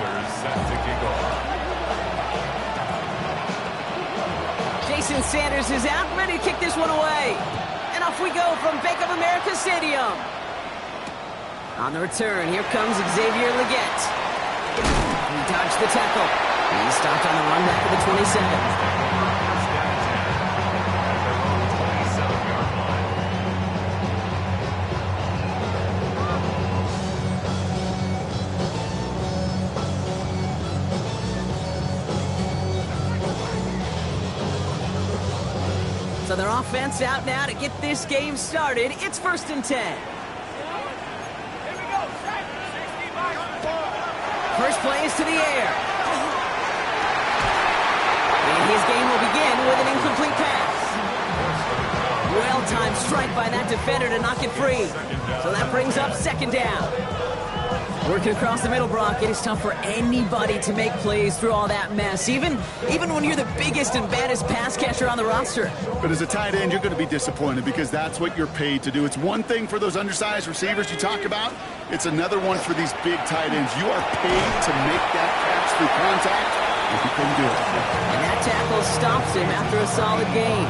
quarter set to kick off. Jason Sanders is out, ready to kick this one away. And off we go from Bank of America Stadium. On the return, here comes Xavier Leggett. He dodged the tackle. And he stopped on the run back to the 27. So their offense out now to get this game started. It's 1st and 10. First play is to the air. And his game will begin with an incomplete pass. Well-timed strike by that defender to knock it free. So that brings up 2nd down. Working across the middle, Brock, it is tough for anybody to make plays through all that mess, even when you're the biggest and baddest pass catcher on the roster. But as a tight end, you're going to be disappointed because that's what you're paid to do. It's one thing for those undersized receivers you talk about. It's another one for these big tight ends. You are paid to make that catch through contact, and you couldn't do it. And that tackle stops him after a solid gain.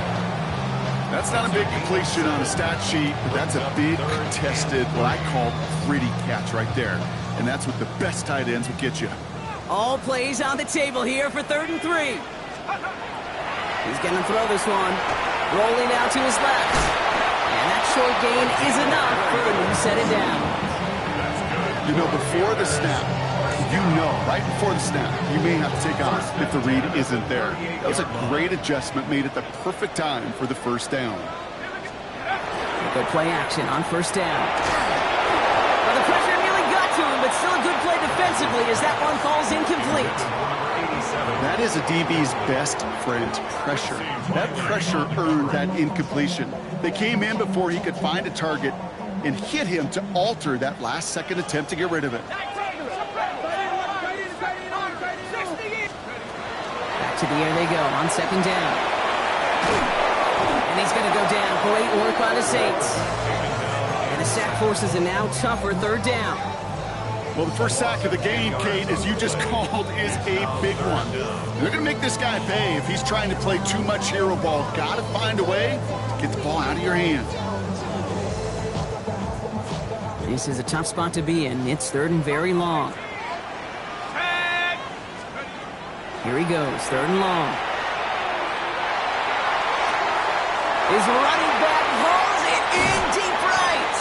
That's not a big completion on a stat sheet, but that's a big, contested, what I call gritty catch right there. And that's what the best tight ends will get you. All plays on the table here for 3rd and 3. He's going to throw this one. Rolling out to his left. And that short gain is enough for a new set it down. You know, before the snap, right before the snap, you may have to take off if the read isn't there. That was a great adjustment made at the perfect time for the 1st down. Good play action on 1st down. Well, the pressure nearly got to him, but still a good play defensively as that one falls incomplete. That is a DB's best friend, pressure. That pressure earned that incompletion. They came in before he could find a target and hit him to alter that last-second attempt to get rid of it. Back to the air they go on 2nd down. And he's going to go down. Great work by the Saints. And the sack forces a now tougher 3rd down. Well, the first sack of the game, Kate, as you just called, is a big one. They're going to make this guy pay if he's trying to play too much hero ball. Got to find a way to get the ball out of your hand. This is a tough spot to be in. It's 3rd and very long. Here he goes, 3rd and long. His running back hauls it in deep right.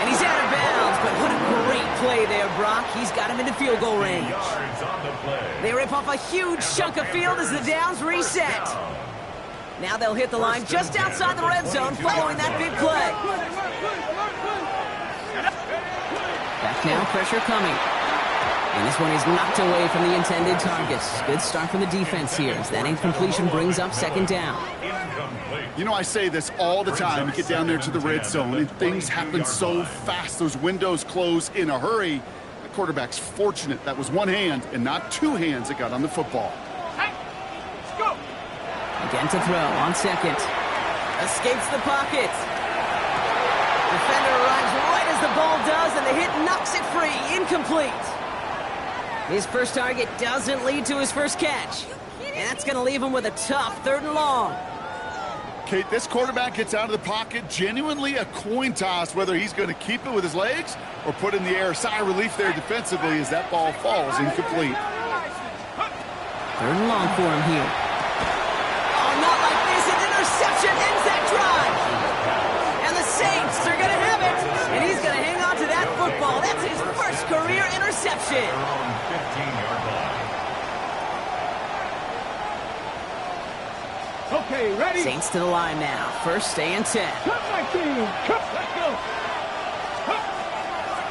And he's out of bounds, but what a great play there, Brock. He's got him into field goal range. They rip off a huge chunk of field as the downs reset. Now they'll hit the line just outside the red zone following that big play. Back now, pressure coming. And this one is knocked away from the intended targets. Good start from the defense here as that incompletion brings up 2nd down. You know, I say this all the time. You get down there to the red zone, and things happen so fast. Those windows close in a hurry. The quarterback's fortunate that was one hand and not 2 hands that got on the football. Again to throw on 2nd. Escapes the pocket. Defender arrives right as the ball does, and the hit knocks it free. Incomplete. His first target doesn't lead to his first catch. And that's going to leave him with a tough 3rd and long. Kate, this quarterback gets out of the pocket, genuinely a coin toss whether he's going to keep it with his legs or put in the air. Sigh of relief there defensively as that ball falls incomplete. 3rd and long for him here. Oh, not like this. An interception ends that drive. And the Saints are going to have it. And he's going to hang on to that football. That's his first career interception. Okay, ready? Saints to the line now. 1st and 10. Let's go.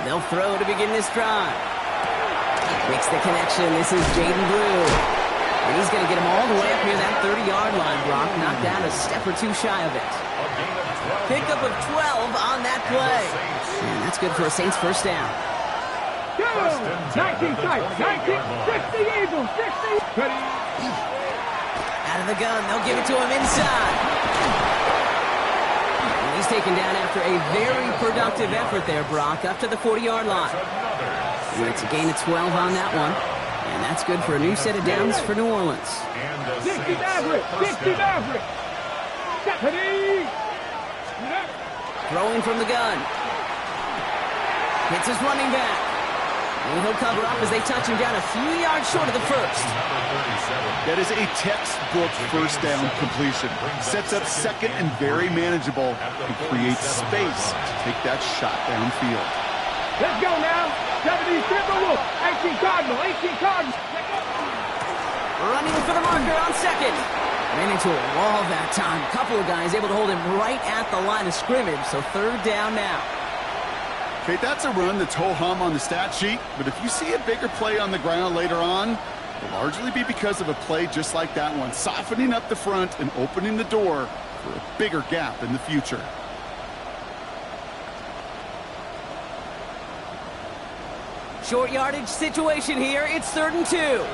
They'll throw to begin this drive. Makes the connection. This is Jaden Blue. And he's going to get him all the way up near that 30-yard line, Brock. Knocked down a step or 2 shy of it. Pickup of 12 on that play. And that's good for a Saints 1st down. Go! 19 tight. 19, 60 Eagles. 60. Ready? Out of the gun. They'll give it to him inside. And he's taken down after a very productive effort there, Brock, up to the 40-yard line. And it's a gain of 12 on that one. And that's good for a new set of downs for New Orleans. 60 Maverick! 60 Maverick! Stephanie! Throwing from the gun. Hits his running back. And he'll cover up as they touch him down a few yards short of the first. That is a textbook first down completion. Sets up second and very manageable and creates space to take that shot downfield. Let's go now. 70 Timberwolves. 18 Cardinal. 18 Cardinal. Running for the marker on second. Ran into a wall that time. A couple of guys able to hold him right at the line of scrimmage. So third down now. Okay, that's a run that's ho-hum on the stat sheet, but if you see a bigger play on the ground later on, it'll largely be because of a play just like that one, softening up the front and opening the door for a bigger gap in the future. Short yardage situation here. It's 3rd and 2.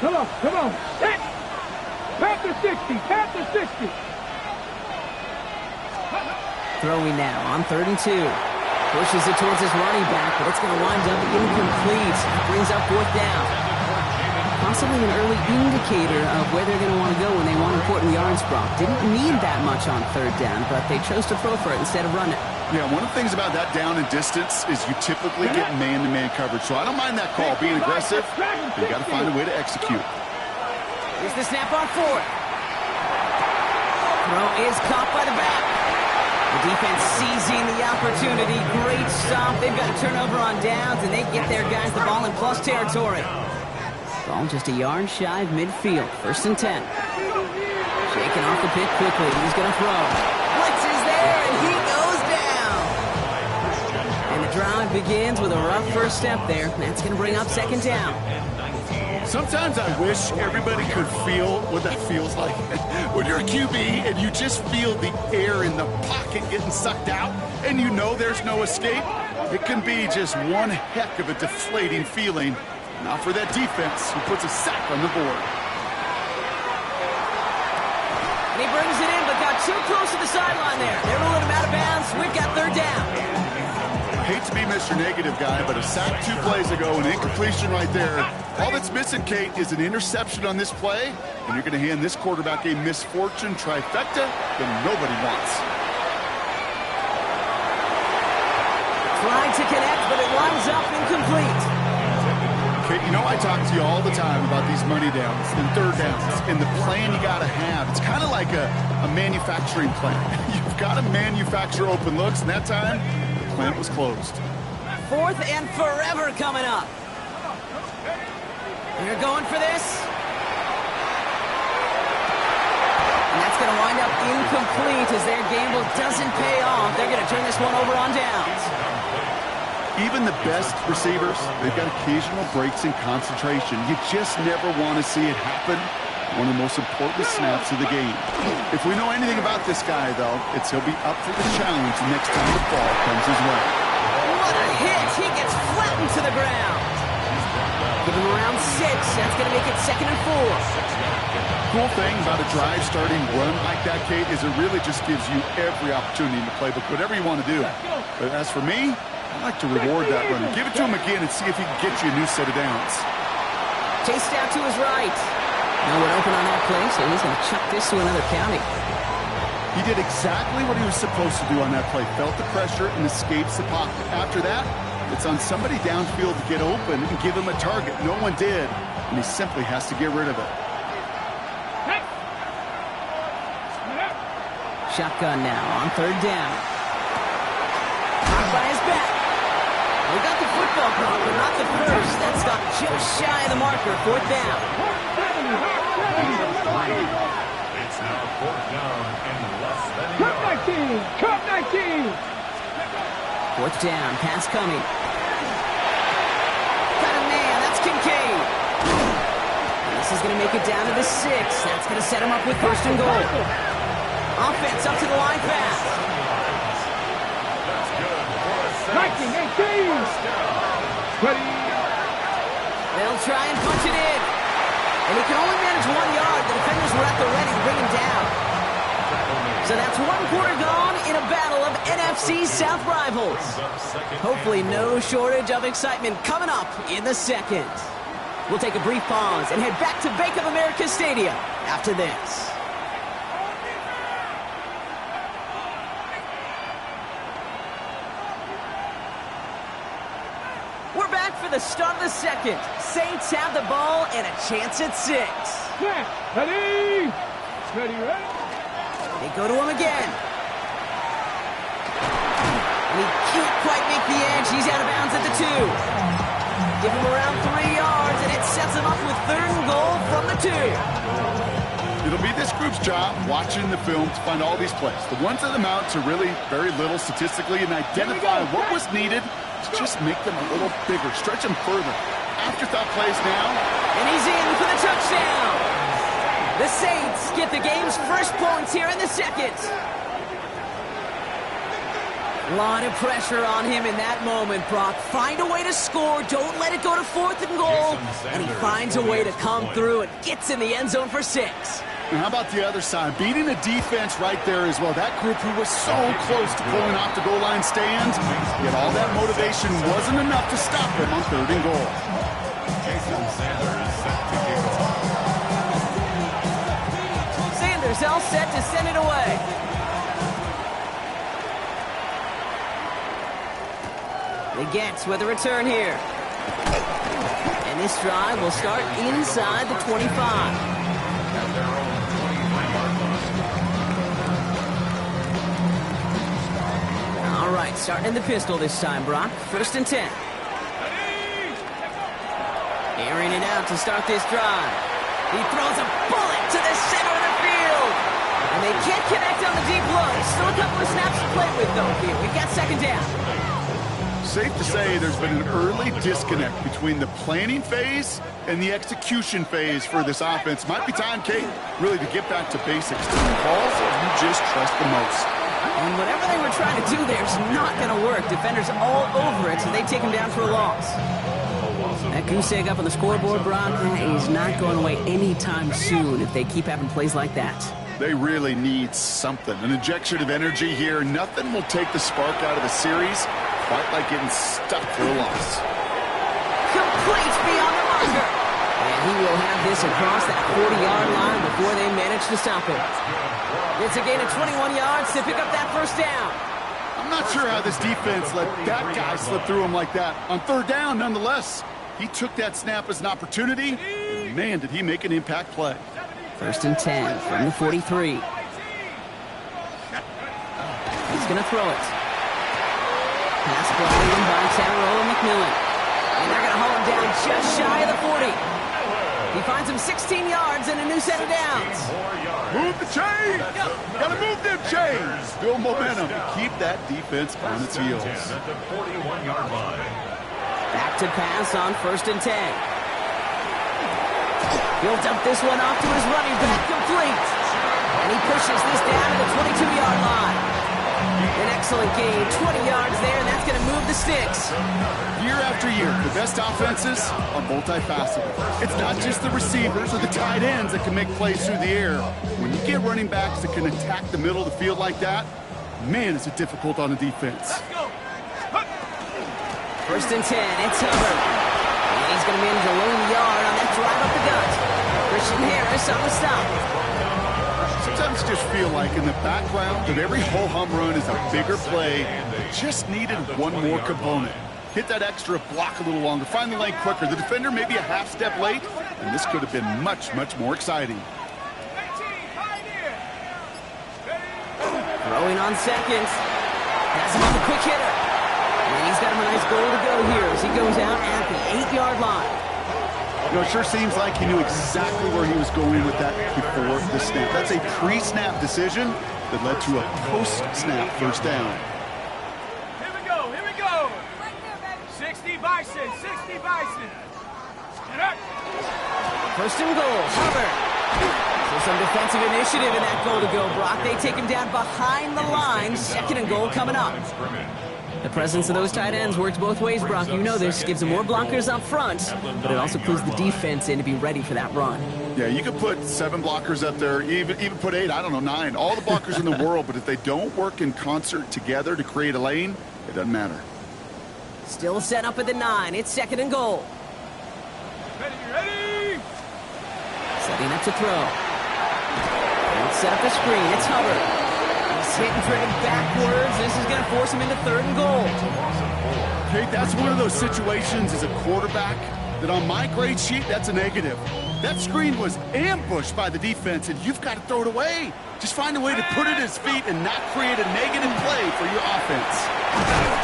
Come on, come on. Hit. Panther 60, Panther 60. Throwing now on 3rd and 2. Pushes it towards his running back, but it's going to wind up incomplete. Brings up 4th down. Possibly an early indicator of where they're going to want to go when they want important yards, Brock. Didn't need that much on 3rd down, but they chose to throw for it instead of run it. Yeah, one of the things about that down and distance is you typically get man-to-man coverage. So I don't mind that call, being aggressive, but you got to find a way to execute. Here's the snap on 4th. Throw is caught by the back. The defense seizing the opportunity. Great stop. They've got a turnover on downs, and they get their guys the ball in plus territory. Ball just a yard shy of midfield. 1st and 10. Shaking off the pick quickly. He's going to throw. Blitz is there, and he goes down. And the drive begins with a rough first step there. That's going to bring up 2nd down. Sometimes I wish everybody could feel what that feels like. When you're a QB and you just feel the air in the pocket getting sucked out and you know there's no escape, it can be just one heck of a deflating feeling. Not for that defense who puts a sack on the board. And he brings it in, but got too close to the sideline there. They're rolling him out of bounds. We've got 3rd down. I hate to be Mr. Negative guy, but a sack 2 plays ago, an incompletion right there. All that's missing, Kate, is an interception on this play, and you're going to hand this quarterback a misfortune trifecta that nobody wants. Tried to connect, but it winds up incomplete. Kate, you know I talk to you all the time about these money downs and 3rd downs and the plan you got to have. It's kind of like a manufacturing plan. You've got to manufacture open looks, and that time, the plant was closed. 4th and forever coming up. They're going for this. And that's going to wind up incomplete as their gamble doesn't pay off. They're going to turn this one over on downs. Even the best receivers, they've got occasional breaks in concentration. You just never want to see it happen. One of the most important snaps of the game. If we know anything about this guy, though, it's he'll be up for the challenge next time the ball comes his way. What a hit! He gets flattened to the ground. Give him around 6. That's going to make it 2nd and 4. Cool thing about a drive starting run like that, Kate, is it really just gives you every opportunity in the playbook, whatever you want to do. But as for me, I like to reward that runner. Give it to him again and see if he can get you a new set of downs. Chased out to his right. No one open on that play, so he's going to chuck this to another county. He did exactly what he was supposed to do on that play. Felt the pressure and escapes the pocket. After that, it's on somebody downfield to get open and give him a target. No one did, and he simply has to get rid of it. Shotgun now on 3rd down. Caught by his back. We got the football call, but not the first. That's got just shy of the marker. 4th down. It's now 4th down and less than a Cup yard. 19! Cup 19! 4th down. Pass coming. Got a man. That's Kincaid. And this is going to make it down to the 6. That's going to set him up with 1st and goal. Offense up to the line pass. That's good for a 19, 18! Ready? They'll try and punch it in. And he can only manage 1 yard. The defenders were at the ready to bring him down. So that's 1 quarter gone in a battle of NFC South rivals. Hopefully no shortage of excitement coming up in the 2nd. We'll take a brief pause and head back to Bank of America Stadium after this. We're back for the start of the second. Saints have the ball and a chance at 6. Ready? Ready, ready? They go to him again. And he can't quite make the edge. He's out of bounds at the 2. Give him around 3 yards, and it sets him up with 3rd and goal from the 2. It'll be this group's job watching the film to find all these plays. The ones that amount to really very little statistically and identify what was needed to just make them a little bigger, stretch them further. Afterthought plays now. And he's in for the touchdown. The Saints get the game's first points here in the second. A lot of pressure on him in that moment, Brock. Find a way to score. Don't let it go to 4th and goal. And he finds a way to come through and gets in the end zone for 6. And how about the other side? Beating the defense right there as well. That group who was so close to pulling off the goal line stand, yet all that motivation wasn't enough to stop them on 3rd and goal. Sanders all set to send it away. They get with a return here. And this drive will start inside the 25. All right, starting in the pistol this time, Brock. 1st and 10. Airing it out to start this drive. He throws a bullet to the center of the field. And they can't connect on the deep look. Still a couple of snaps to play with, though, here. We've got 2nd down. Safe to say there's been an early disconnect between the planning phase and the execution phase for this offense. Might be time, Kate, really to get back to basics. To the calls that you just trust the most. And whatever they were trying to do there is not going to work. Defenders all over it, so they take him down for a loss. That goose egg up on the scoreboard, Brock, is not going away anytime soon if they keep having plays like that. They really need something. An injection of energy here. Nothing will take the spark out of the series quite like getting stuck for a loss. Complete beyond the marker. And he will have this across that 40-yard line before they manage to stop it. It's a gain of 21 yards to pick up that 1st down. I'm not sure how this defense let that guy slip through him like that. On 3rd down, nonetheless, he took that snap as an opportunity. And man, did he make an impact play. 1st and 10 from the 43. He's going to throw it. Pass brought in by Tyrell McMillan. And they're going to haul him down just shy of the 40. He finds him 16 yards and a new set of downs. Move the chains! Gotta move them chains! Build momentum. Keep that defense on its heels. Back to pass on 1st and 10. He'll dump this one off to his running back, complete. And he pushes this down to the 22-yard line. An excellent gain, 20 yards there, and that's going to move the sticks. Year after year, the best offenses are multifaceted. It's not just the receivers or the tight ends that can make plays through the air. When you get running backs that can attack the middle of the field like that, man, is it difficult on the defense. 1st and 10, it's Hubbard. And he's going to manage a lone yard on that drive up the gut. Christian Harris on the stop. Sometimes you just feel like in the background that every ho-hum run is a bigger play. Just needed one more component. Hit that extra block a little longer. Find the lane quicker. The defender maybe a half step late, and this could have been much, much more exciting. Throwing on 2nd. Has him on the quick hitter. And he's got him a nice goal to go here as he goes out at the 8-yard line. You know, it sure seems like he knew exactly where he was going with that before the snap. That's a pre-snap decision that led to a post-snap 1st down. Here we go, here we go. 60 Bison, 60 Bison. 1st and goal, Hubbard. So some defensive initiative in that goal to go, Brock. They take him down behind the line. 2nd and goal coming up. The presence of those tight ends works both ways, Brock. You know this. Gives them more blockers up front, but it also clues the defense in to be ready for that run. Yeah, you could put 7 blockers up there, even put 8, I don't know, 9. All the blockers in the world, but if they don't work in concert together to create a lane, it doesn't matter. Still set up at the 9. It's 2nd and goal. Ready? Setting up to throw. Let's set up the screen. It's Hubbard. He's hit and traded backwards. This is going to force him into 3rd and goal. Kate, that's one of those situations as a quarterback that on my grade sheet, that's a negative. That screen was ambushed by the defense, and you've got to throw it away. Just find a way to put it at his feet and not create a negative play for your offense.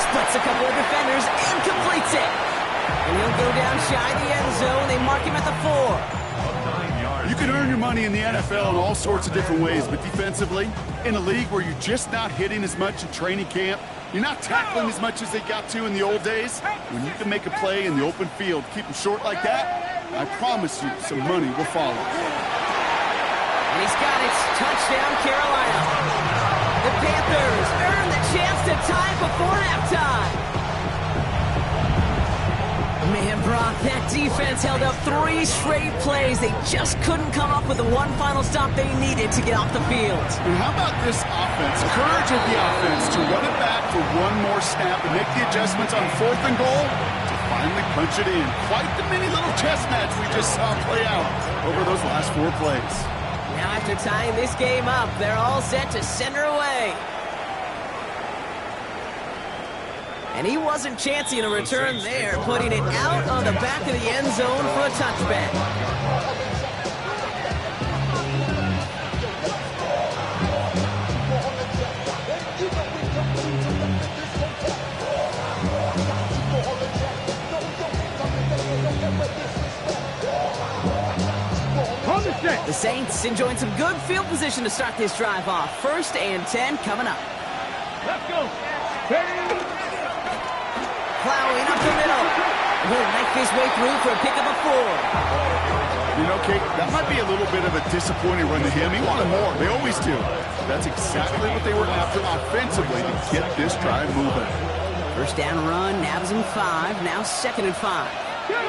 Splits a couple of defenders and completes it. And he'll go down shy of the end zone. They mark him at the 4. You can earn your money in the NFL in all sorts of different ways, but defensively, in a league where you're just not hitting as much in training camp, you're not tackling as much as they got to in the old days, when you can make a play in the open field, keep them short like that, I promise you some money will follow. And he's got it. Touchdown, Carolina. The Panthers earn the chance to tie it before halftime. Man, Brock, that defense held up 3 straight plays. They just couldn't come up with the one final stop they needed to get off the field. And how about this offense? Courage of the offense to run it back for one more snap and make the adjustments on 4th and goal to finally punch it in. Quite the mini little chess match we just saw play out over those last 4 plays. Now after tying this game up, they're all set to send her away. And he wasn't chancing a return there, putting it out on the back of the end zone for a touchback. The Saints enjoying some good field position to start this drive off. 1st and 10 coming up. Let's go. Plowing up the middle. He'll make his way through for a pickup of 4. You know, Kate, that might be a little bit of a disappointing run to him. He wanted more. They always do. That's exactly what they were after offensively to get this drive moving. 1st down run, nabs him 5. Now 2nd and 5. Go!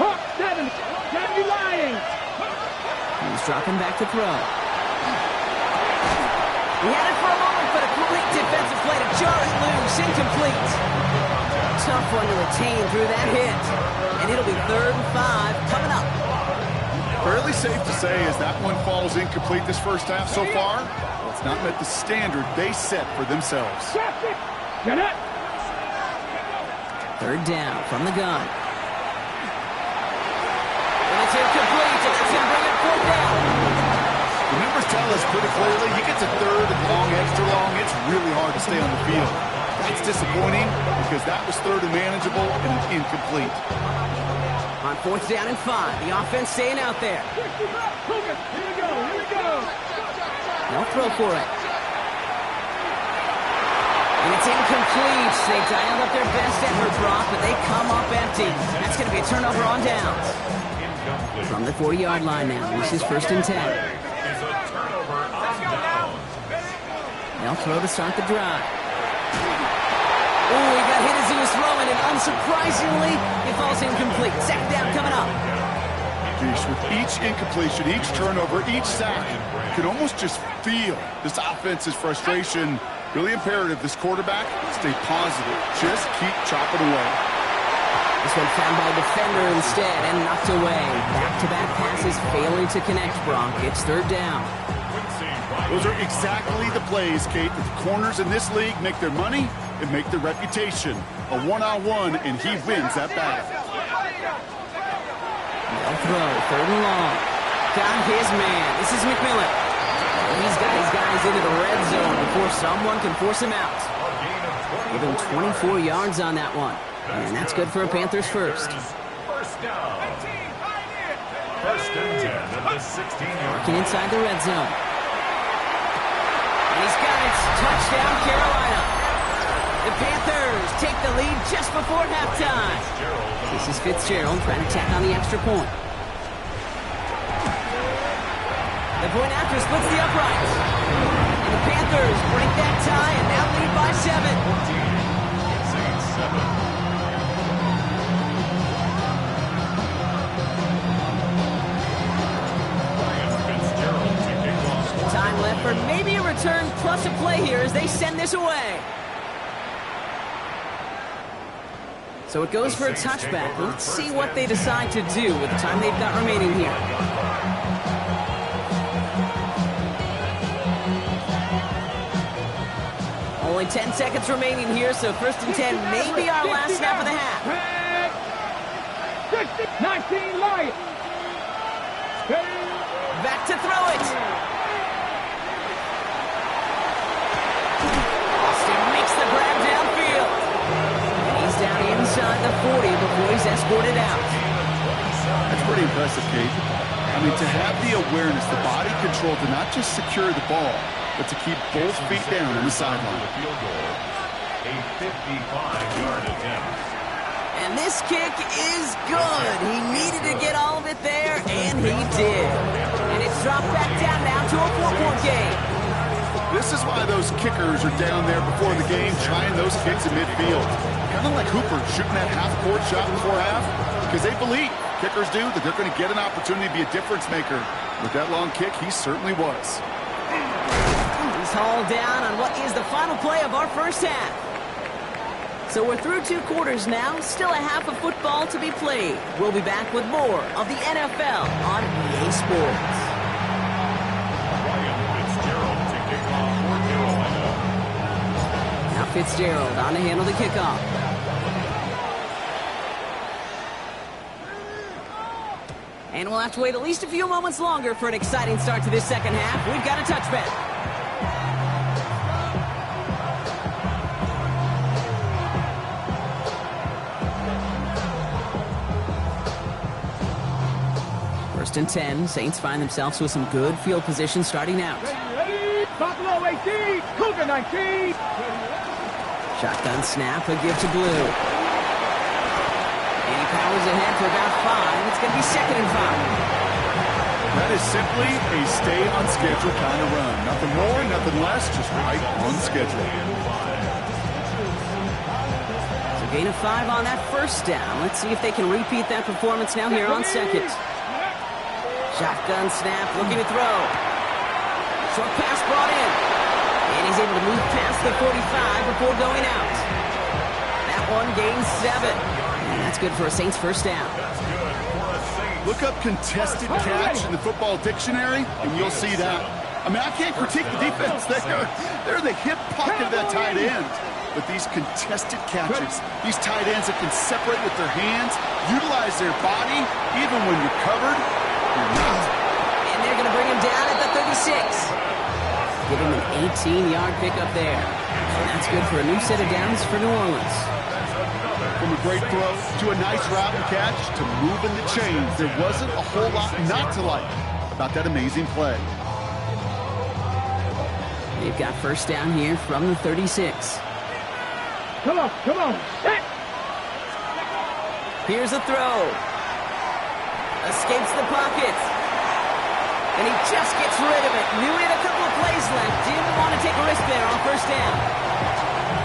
Hawk 7. Can't be lying. He's dropping back to throw. He had it for a moment, but a great defensive play to jar it loose. Incomplete. Tough one to retain through that hit. And it'll be 3rd and 5 coming up. Fairly safe to say as that one falls incomplete this first half so far, it's not met the standard they set for themselves. Get it. 3rd down from the gun. And it's incomplete, and that's going to bring it 4th down. The numbers tell us pretty clearly, you get to 3rd and long, extra long, it's really hard to stay on the field. That's disappointing because that was 3rd and manageable and incomplete. On 4th down and 5, the offense staying out there. Here we go. They'll throw for it. And it's incomplete. They dialed up their best effort, Brock, but they come up empty. That's going to be a turnover on downs. From the 40-yard line now, this is 1st and 10. They'll throw to start the drive. Oh, he got hit as he was throwing, and unsurprisingly, it falls incomplete. 2nd down coming up. Geesh, with each incompletion, each turnover, each sack, you can almost just feel this offense's frustration. Really imperative, this quarterback, stay positive. Just keep chopping away. This one found by a defender instead and knocked away. Back-to-back passes failing to connect, Brock. It's 3rd down. Those are exactly the plays, Kate, that the corners in this league make their money and make their reputation. A one-on-one, and he wins that battle. They'll throw, 3rd and long. Got his man. This is McMillan. He's got his guys into the red zone before someone can force him out. Give him 24 yards on that one. And that's good for a Panthers first. 1st down. 1st and 10 at the 16-yard. Working inside the red zone. And he's got it. Touchdown, Carolina. The Panthers take the lead just before halftime. This is Fitzgerald trying to tack on the extra point. The point after splits the uprights. And the Panthers break that tie and now lead by 7. Time left for maybe a return plus a play here as they send this away. So it goes for a touchback. Let's see what they decide to do with the time they've got remaining here. Only 10 seconds remaining here, so 1st and 10 may be our last snap of the half. 19 Lions. Back to throw it. Austin makes the grab downfield. And he's down inside the 40 before he's escorted out. That's pretty impressive, Kate. I mean, to have the awareness, the body control to not just secure the ball, but to keep both feet down on the sideline. A 55-yard attempt. And this kick is good. He needed to get all of it there, and he did. And it's dropped back down now to a 4-point game. This is why those kickers are down there before the game trying those kicks in midfield. Kind of like Hooper shooting that half-court shot before half, because they believe, kickers do, that they're going to get an opportunity to be a difference maker. With that long kick, he certainly was. He's hauled down on what is the final play of our first half. So we're through 2 quarters now, still a half of football to be played. We'll be back with more of the NFL on EA Sports. Now Fitzgerald on to handle the kickoff. And we'll have to wait at least a few moments longer for an exciting start to this second half. We've got a touchback. First and 10, Saints find themselves with some good field position starting out. Buffalo 18, Cougar 19. Shotgun snap, a give to Blue. And he powers ahead for about 5. It's going to be 2nd and 5. That is simply a stay-on-schedule kind of run. Nothing more, nothing less, just right on schedule. So gain of 5 on that first down. Let's see if they can repeat that performance now here on 2nd. Shotgun snap, looking to throw. Short pass brought in. And he's able to move past the 45 before going out. That one gains 7. And that's good for a Saints first down. Look up contested catch in the football dictionary, and you'll see that. I mean, I can't critique the defense there. They're the hip pocket of that tight end. But these contested catches, these tight ends that can separate with their hands, utilize their body, even when you're covered, you're not. And they're going to bring him down at the 36. Give him an 18-yard pickup there. And that's good for a new set of downs for New Orleans. From a great throw to a nice route and catch to moving the chains, there wasn't a whole lot not to like about that amazing play. They've got first down here from the 36. Come on. Here's a throw. Escapes the pocket. And he just gets rid of it. Knew he had a couple of plays left. Didn't want to take a risk there on first down.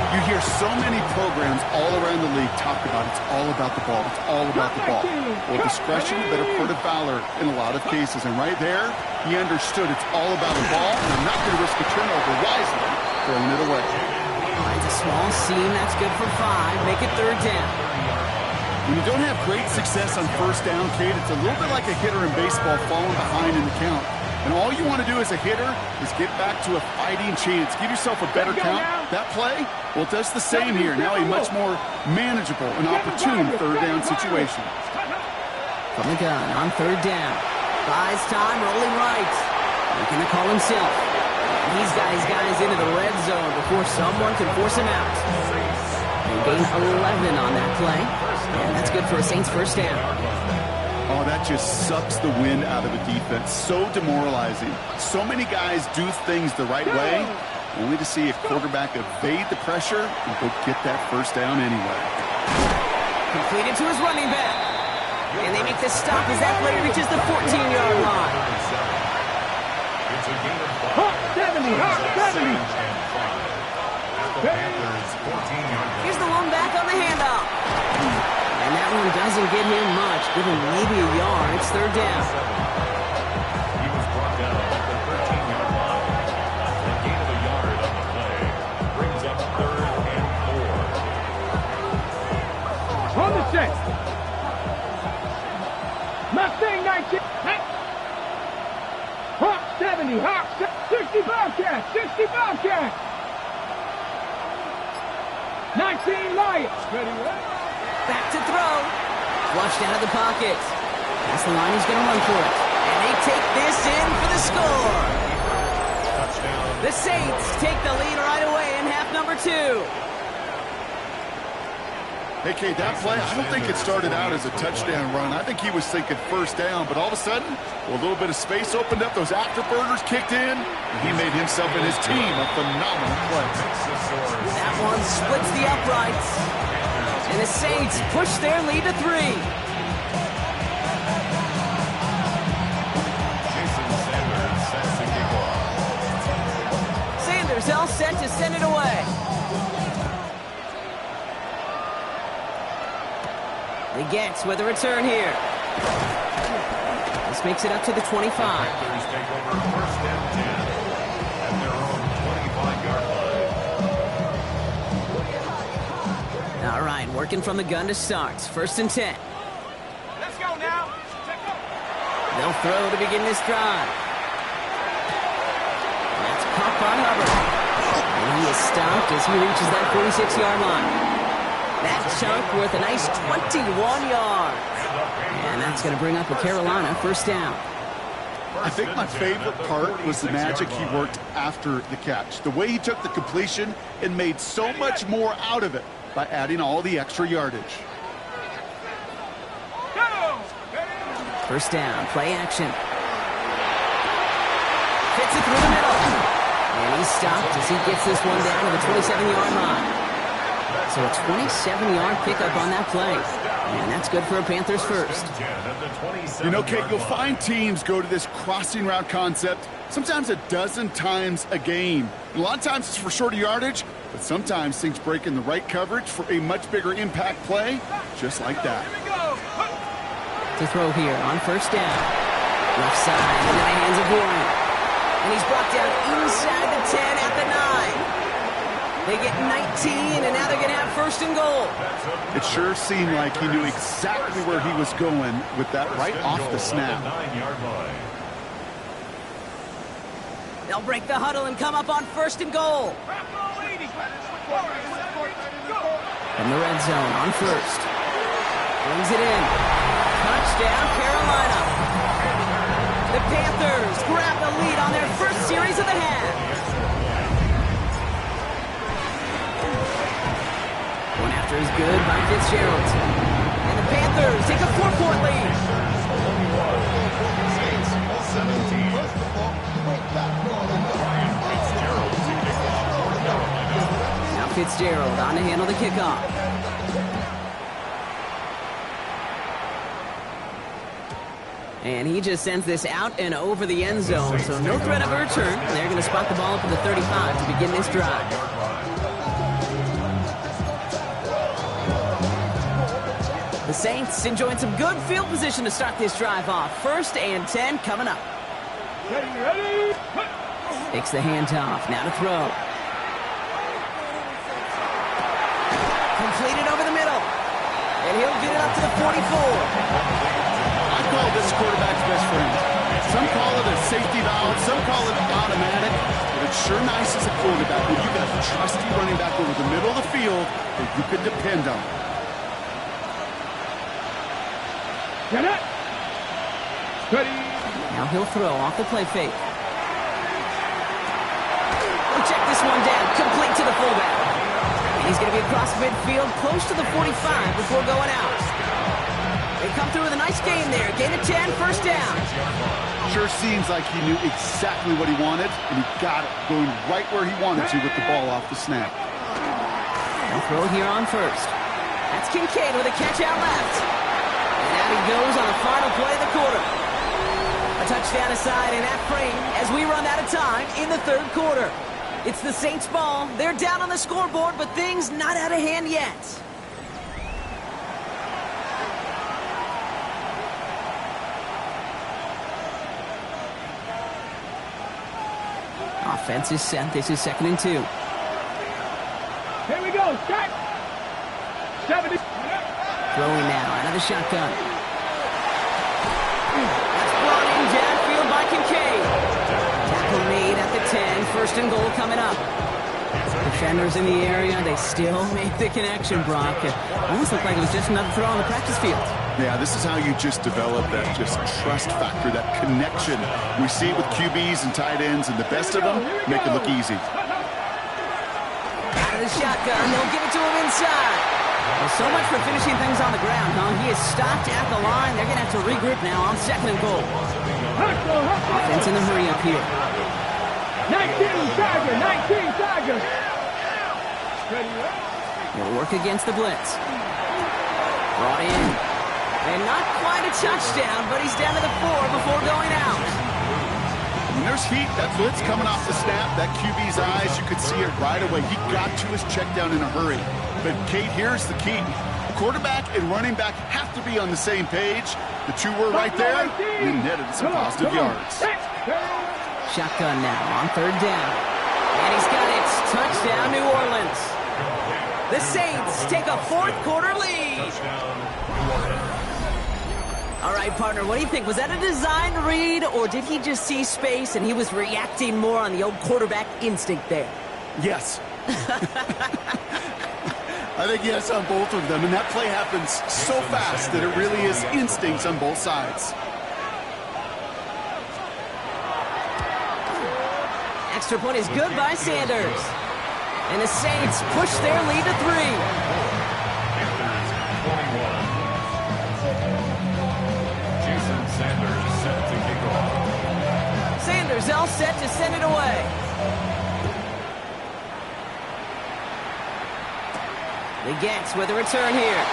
You hear so many programs all around the league talk about it's all about the ball. It's all about the ball. Well, discretion, better part of valor in a lot of cases. And right there, he understood it's all about the ball, and I'm not going to risk a turnover wisely throwing it away. Finds a small seam. That's good for 5. Make it 3rd down. When you don't have great success on first down, Kate, it's a little bit like a hitter in baseball falling behind in the count. And all you want to do as a hitter is get back to a fighting chance. Give yourself a better count. That play, well, it does the same here. Now a much more manageable and opportune 3rd down situation. From the gun on 3rd down. Buys time, rolling right. Making the call himself. And he's got his guys into the red zone before someone can force him out. They gain 11 on that play. And that's good for a Saints first down. Oh, that just sucks the wind out of a defense. So demoralizing. So many guys do things the right way, only to see a quarterback evade the pressure and go get that first down anyway. Completed to his running back. And they make the stop as that play reaches the 14-yard line. 70. Here's the one back on the handoff. And that one doesn't get him much. Give him maybe a yard. It's 3rd down. He was brought down at the 13-yard line. A gain of a yard on the play brings up 3rd and 4. set. Mustang 19. Hawk 70. Hawk 60 Bobcat. 60 Bobcat. 19 Lions. Back to throw. Flushed out of the pocket. Past the line, he's going to run for it. And they take this in for the score. Touchdown. The Saints take the lead right away in half number 2. Hey, Kate, that play, I don't think it started out as a touchdown run. I think he was thinking first down, but all of a sudden, a little bit of space opened up, those afterburners kicked in, and he made himself and his team a phenomenal play. That one splits the uprights. And the Saints push their lead to 3. Sanders all set to send it away. They get with a return here. This makes it up to the 25. Panthers take over first and 10 at their own 25-yard line. All right, working from the gun to start. First and 10. Let's go now. They'll throw to begin this drive. That's caught by Hubbard. And he is stopped as he reaches that 46-yard line. That chunk worth a nice 21 yards. And that's going to bring up a Carolina first down. I think my favorite part was the magic he worked after the catch. The way he took the completion and made so much more out of it by adding all the extra yardage. First down, play action. Fits it through the middle. And he's stopped as he gets this one down to the 27-yard line. So a 27-yard pickup on that play. And that's good for a Panthers first. You know, Kate, you'll find teams go to this crossing route concept sometimes a dozen times a game. A lot of times it's for shorter yardage, but sometimes things break in the right coverage for a much bigger impact play, just like that. To throw here on first down. Left side into the hands of Warren. And he's brought down inside the 10 at the 9. They get 19, and now they're going to have first and goal. It sure seemed like he knew exactly where he was going with that right off the snap. They'll break the huddle and come up on first and goal. From the red zone on first. Brings it in. Touchdown, Carolina. The Panthers grab the lead on their first series of the half. One after is good by Fitzgerald. And the Panthers take a 4-point lead. Now Fitzgerald on to handle the kickoff. And he just sends this out and over the end zone, so no threat of a return. They're going to spot the ball up at the 35 to begin this drive. The Saints enjoying some good field position to start this drive off. First and 10 coming up. Ready? Takes the handoff. Now to throw. Completed over the middle. And he'll get it up to the 44. I call this quarterback's best friend. Some call it a safety valve, some call it automatic, but it's sure nice as a quarterback when you got a trusty running back over the middle of the field that you can depend on. Get it. Ready. Now he'll throw off the play fake. We'll check this one down, complete to the fullback. And he's going to be across midfield, close to the 45 before going out. They come through with a nice gain there. Gain of 10, first down. Sure seems like he knew exactly what he wanted, and he got it, going right where he wanted to with the ball off the snap. They'll throw here on first. That's Kincaid with a catch out left. And out he goes on the final play of the quarter. A touchdown aside in that frame as we run out of time in the third quarter. It's the Saints ball. They're down on the scoreboard, but things not out of hand yet. Offense is set. This is 2nd and 2. Here we go. Start. 70. Throwing now out of the shotgun. That's brought in downfield by Kincaid. Tackle made at the 10. First and goal coming up. Defenders in the area, they still make the connection, Brock. It almost looked like it was just another throw on the practice field. Yeah, this is how you just develop that just trust factor, that connection. We see it with QBs and tight ends, and the best of them make it look easy. Out of the shotgun, they'll give it to him inside. Well, so much for finishing things on the ground, huh? He is stopped at the line. They're going to have to regroup now on second and goal. Offense in the hurry up here. 19 Tiger, 19 Tiger. He'll work against the blitz. Brought in. And not quite a touchdown, but he's down to the 4 before going out. When there's heat, that blitz coming off the snap, that QB's eyes, you could see it right away. He got to his check down in a hurry. But, Kate, here's the key. Quarterback and running back have to be on the same page. The two were right there, and netted some positive yards. Shotgun now on third down. And he's got it. Touchdown, New Orleans. The Saints take a fourth quarter lead. All right, partner, what do you think? Was that a design read, or did he just see space and he was reacting more on the old quarterback instinct there? Yes. I think yes on both of them, and that play happens so fast that it really is instincts on both sides. Extra point is good by Sanders. And the Saints push their lead to 3. Sanders all set to send it away. The Gets with a return here.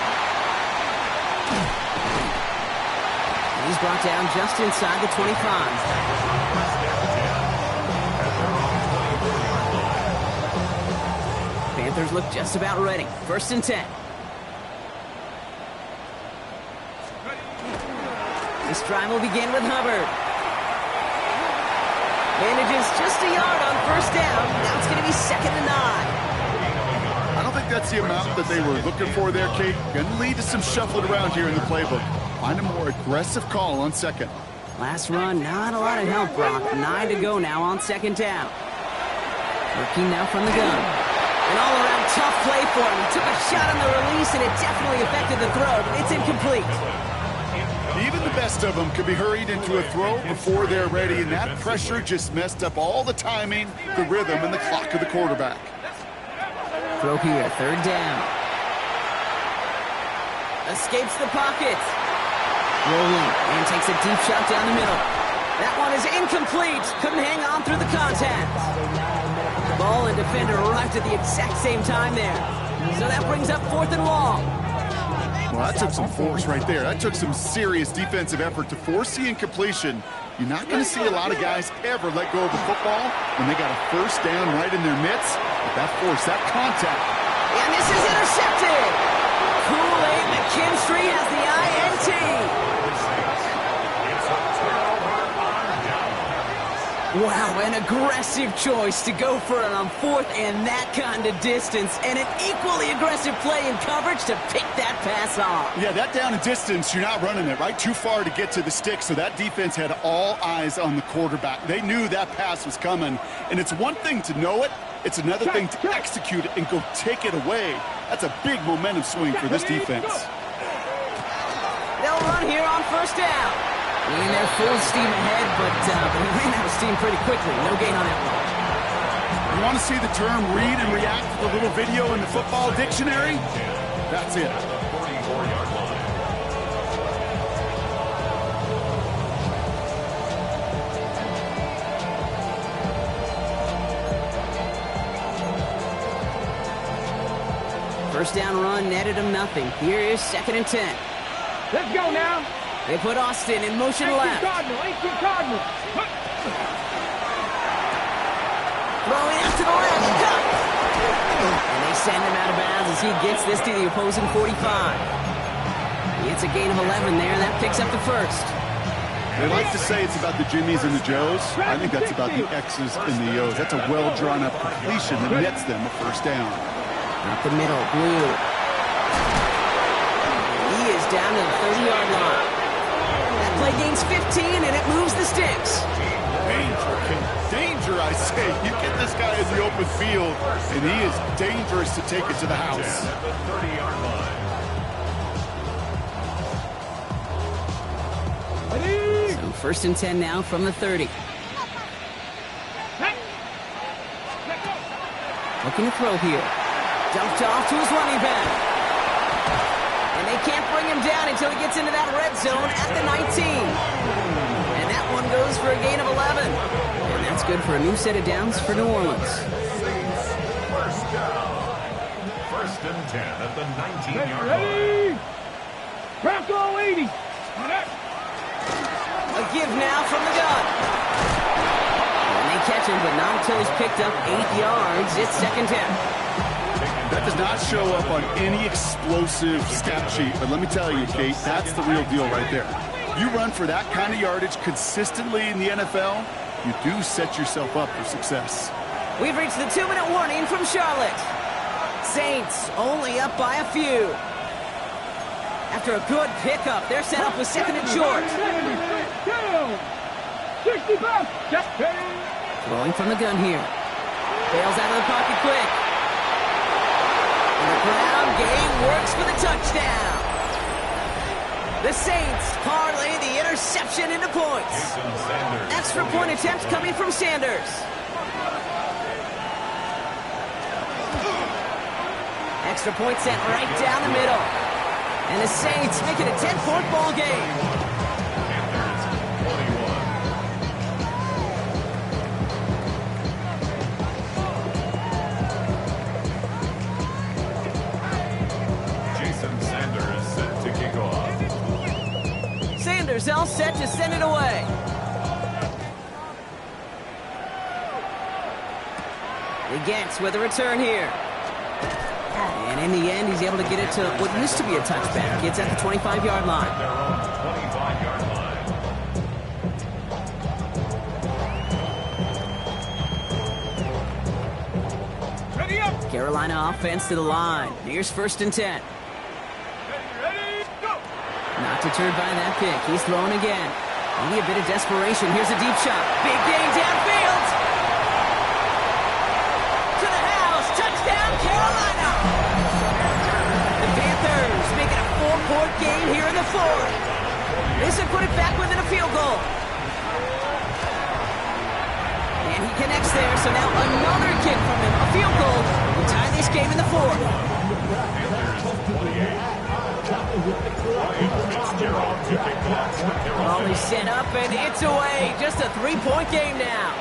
And he's brought down just inside the 25. Panthers look just about ready. First and 10. This drive will begin with Hubbard. Manages just a yard on first down. Now it's going to be second and 9. I don't think that's the amount that they were looking for there, Kate. Going to lead to some shuffling around here in the playbook. Find a more aggressive call on second. Last run, not a lot of help, Brock. 9 to go now on second down. Working now from the gun. An all-around tough play for him. He took a shot on the release, and it definitely affected the throw, but it's incomplete. Even the best of them could be hurried into a throw before they're ready, and that pressure just messed up all the timing, the rhythm, and the clock of the quarterback. Throw here, third down. Escapes the pocket. Rolling, and takes a deep shot down the middle. That one is incomplete. Couldn't hang on through the contact. Ball and defender arrived at the exact same time there. So that brings up fourth and long. Well, that took some force right there. That took some serious defensive effort to force the incompletion. You're not going to see a lot of guys ever let go of the football when they got a first down right in their midst. But that force, that contact. And this is intercepted. Kool-Aid McKinstry has the INT. Wow, an aggressive choice to go for it on fourth and that kind of distance, and an equally aggressive play in coverage to pick that pass off. Yeah, that down and distance, you're not running it, right? Too far to get to the stick, so that defense had all eyes on the quarterback. They knew that pass was coming, and it's one thing to know it, it's another thing to execute it and go take it away. That's a big momentum swing for this defense. They'll run here on first down. And they're full steam ahead, but he ran out of steam pretty quickly. No gain on that one. You want to see the term read and react to the little video in the football dictionary? That's it. First down run netted him nothing. Here is second and 10. Let's go now. They put Austin in motion left. Cardinal, 18 Cardinal. Throwing out to the left. Cut. And they send him out of bounds as he gets this to the opposing 45. It's a gain of 11 there, and that picks up the first. They like to say it's about the Jimmies and the Joes. I think that's about the X's and the O's. That's a well-drawn-up completion that nets them a first down. Up the middle, Blue. down to the 30-yard line. That play gains 15, and it moves the sticks. Danger, I say. You get this guy in the open field, and he is dangerous to take it to the house. At the 30-yard line. So first and 10 now from the 30. Looking to throw here. Dumped off to his running back. And they can't bring him down until he gets into that red zone at the 19. And that one goes for a gain of 11. And that's good for a new set of downs for New Orleans. First down. First and 10 at the 19-yard line. Bronco 80. A give now from the gun. And they catch him, but not until he's picked up 8 yards. It's second down. That does not show up on any explosive stat sheet, but let me tell you, Kate, that's the real deal right there. You run for that kind of yardage consistently in the NFL, you do set yourself up for success. We've reached the 2-minute warning from Charlotte. Saints only up by a few. After a good pickup, they're set up with second and short. 60 bucks. Throwing from the gun here. Bails out of the pocket quick. And the ground game works for the touchdown. The Saints parlay the interception into points. Extra point attempt coming from Sanders. Extra point sent right down the middle. And the Saints make it a 10-point ball game. Sanders all set to send it away. Begins with a return here. And in the end, he's able to get it to what used to be a touchback. It's at the 25-yard line. Their own 25-yard line. Ready up. Carolina offense to the line. Here's first and 10. Not deterred by that pick. He's throwing again. Maybe a bit of desperation. Here's a deep shot. Big gain downfield. To the house. Touchdown, Carolina. The Panthers make it a 4-point game here in the fourth. This would put it back within a field goal. And he connects there, so now another kick from him. A field goal will tie this game in the fourth. Ball is set up and it's away. Just a 3-point game now.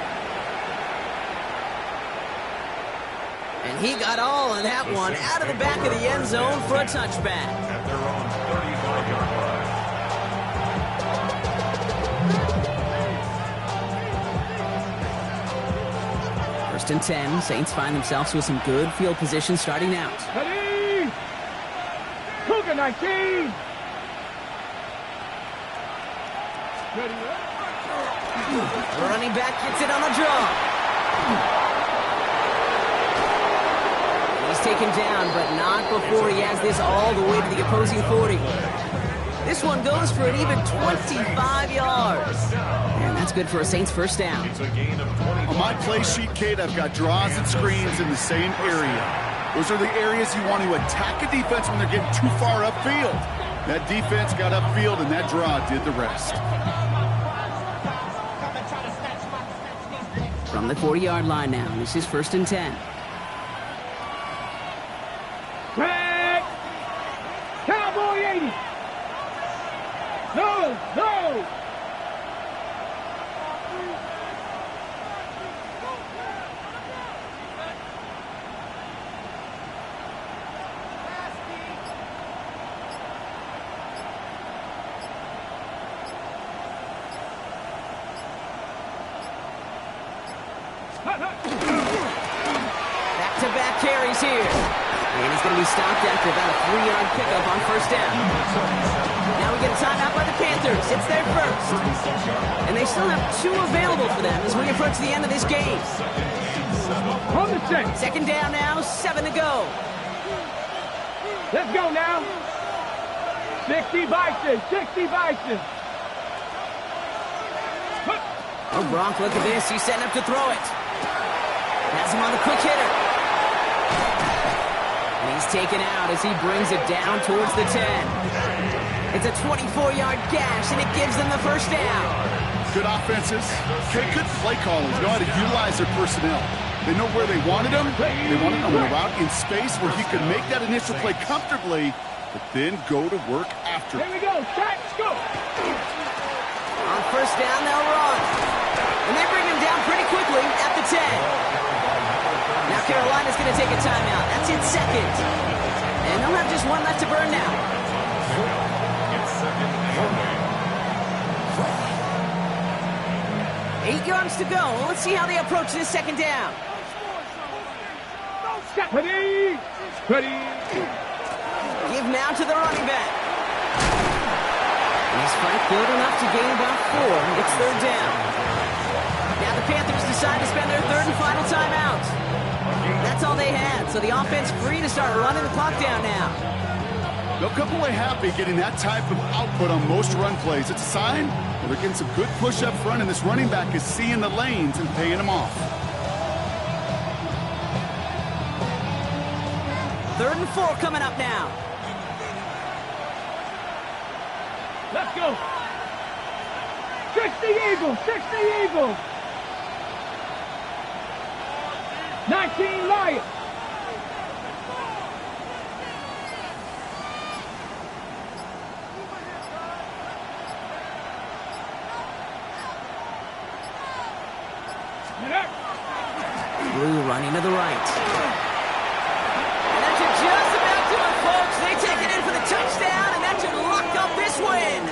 And he got all of that one out of the back of the end zone for a touchback. At their own 35-yard line. First and 10. Saints find themselves with some good field position starting out. Ready. Cougar 19. The running back gets it on a draw. He's taken down, but not before he has this all the way to the opposing 40. This one goes for an even 25 yards. And that's good for a Saints first down. It's a gain of 20. On my play sheet, Kate, I've got draws and screens in the same area. Those are the areas you want to attack a defense when they're getting too far upfield. That defense got upfield, and that draw did the rest. From the 40-yard line now, this is first and 10. Back. Cowboy 80. No, no. Back-to-back carries here. And he's going to be stopped after about a 3-yard pickup on first down. Now we get a timeout by the Panthers. It's their first. And they still have 2 available for them as we approach the end of this game. On the set. Second down now, 7 to go. Let's go now. 60 vices, 60 vices. Oh, Gronk, look at this. He's setting up to throw it. Has him on the quick hitter. And he's taken out as he brings it down towards the 10. It's a 24-yard gash, and it gives them the first down. Good offenses. Okay, good play callers. Know how to utilize their personnel. They know where they wanted him. They wanted him on a route in space where he could make that initial play comfortably, but then go to work after. Here we go. Catch, go. On first down, they'll run. And they bring him down pretty quickly at the 10. Now Carolina's going to take a timeout. That's in second. And they'll have just one left to burn now. It's second and 8 yards to go. Let's see how they approach this second down. Ready. Ready. Give now to the running back. And he's Frank good enough to gain about 4. It's third down. Now the Panthers decide to spend their third and final timeout. That's all they had, so the offense free to start running the clock down now. They'll come away happy getting that type of output on most run plays. It's a sign that they're getting some good push up front, and this running back is seeing the lanes and paying them off. Third and 4 coming up now. Let's go. 60 Eagles, 60 Eagles. 19 Lions. Blue running to the right. And that should just about do it, folks. They take it in for the touchdown, and that should lock up this win.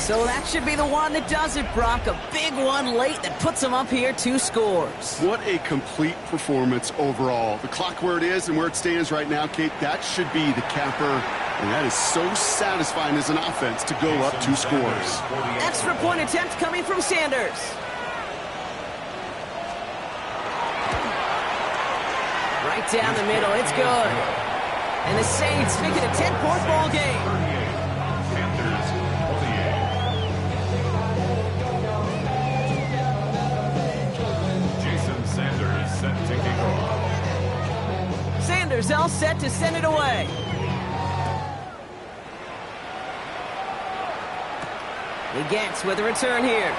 So that should be the one that does it, Brock. A big one late that puts them up here 2 scores. What a complete performance overall. The clock where it is and where it stands right now, Kate, that should be the capper. And that is so satisfying as an offense to go up 2 scores. Extra point attempt coming from Sanders. Right down the middle, it's good. And the Saints make it a 10-point ball game. Sanders all set to send it away. He gets with a return here.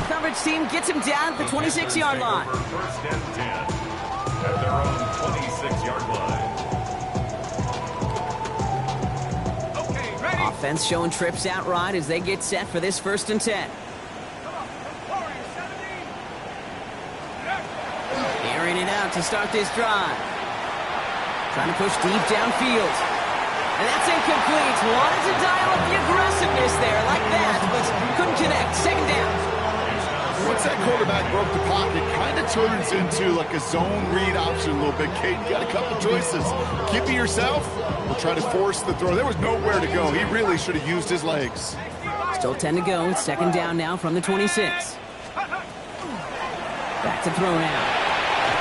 Coverage team gets him down at the 26-yard line. First and 10 at their own 26-yard line. Okay, ready. Offense showing trips out right as they get set for this first and 10. Airing it out to start this drive. Trying to push deep downfield. And that's incomplete. Wanted to dial up the aggressiveness there like that, but couldn't connect. Second down. Once that quarterback broke the pocket, kind of turns into like a zone read option a little bit, Kate. You got a couple choices. Keep it yourself or try to force the throw. There was nowhere to go. He really should have used his legs. Still 10 to go. It's second down now from the 26. Back to throw now.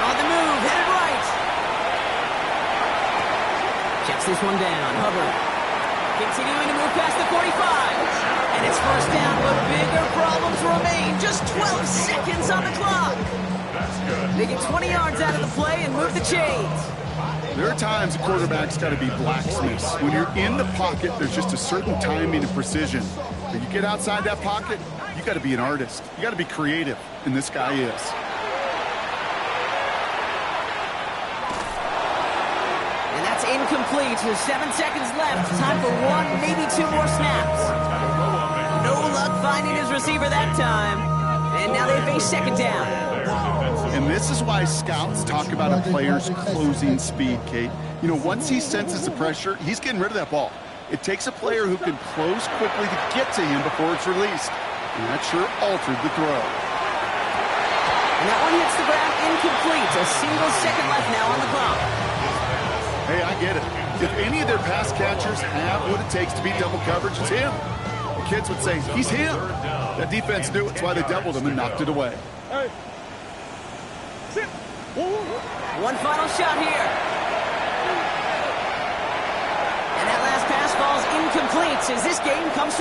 On the move, headed right. Checks this one down. Hubbard continuing to move past the 45. And it's first down, but bigger problems remain. Just 12 seconds on the clock. That's good. They get 20 yards out of the play and move the chains. There are times a quarterback's got to be blacksmiths. When you're in the pocket, there's just a certain timing and precision. When you get outside that pocket, you got to be an artist. You got to be creative, and this guy is. And that's incomplete. There's 7 seconds left. Time for 1, maybe 2 more snaps. No luck finding his receiver that time. And now they face second down. And this is why scouts talk about a player's closing speed, Kate. You know, once he senses the pressure, he's getting rid of that ball. It takes a player who can close quickly to get to him before it's released. And that sure altered the throw. And that one hits the ground incomplete. A single second left now on the clock. Hey, I get it. If any of their pass catchers have what it takes to beat double coverage, it's him. The kids would say, he's him. That defense knew it's why they doubled him and knocked it away. Hey. Sit. One final shot here. And that last pass falls incomplete as this game comes to a